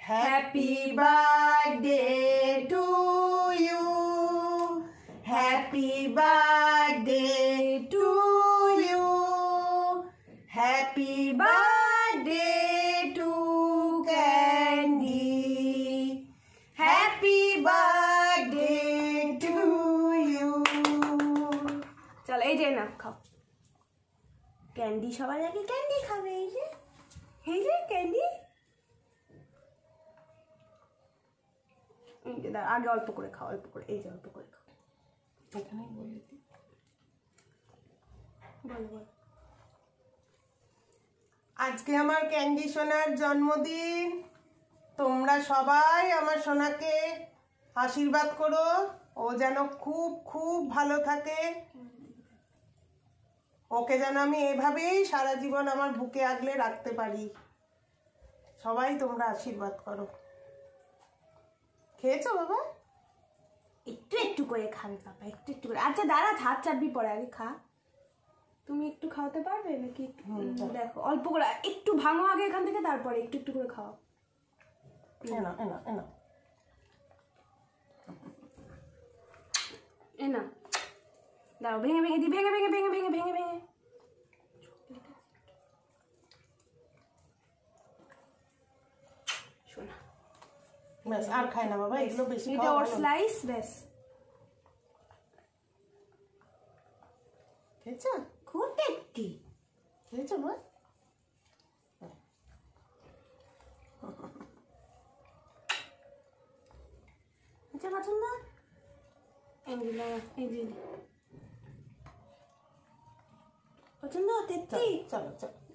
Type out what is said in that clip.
Happy birthday to you. Happy birthday to you. Happy birthday to Candy. Happy birthday to you. চল এই যে না খাও candy সবার আগে ক্যান্ডি খাবে এই যে ক্যান্ডি আগে অল্প করে খাও অল্প করে এই যে অল্প করে খাও এখানেই বলে দিই বলো আজকে আমার ক্যান্ডি সোনার জন্মদিন তোমরা সবাই আমার সোনাকে আশীর্বাদ করো ও যেন খুব খুব ভালো থাকে ওকে যেন আমি এভাবেই সারা জীবন আমার বুকে আগলে রাখতে পারি সবাই তোমরা আশীর্বাদ করো খেয়েছো বাবা একটু একটু করে খাবে বাবা একটু একটু করে আচ্ছা দাঁড়া হাত চাটবি পরে আগে খা তুমি একটু খাওয়াতে পারবে নাকি দেখো অল্প করে একটু ভাঙো আগে এখান থেকে তারপরে একটু একটু করে খাও এনা এনা এনা এনা দাও ভেঙে ভেঙে দি ভেঙে ভেঙে ভেঙে ভেঙে ভেঙে ভেঙে শোনা ব্যাস আর খায় না বাবা এগুলো বেশি এটা ওর স্লাইস ব্যাস খেয়েছো খুব টেস্টি খেয়েছো মা আচ্ছা পছন্দ এঙ্গিলা এই পছন্দ তেত্তি চলো চলো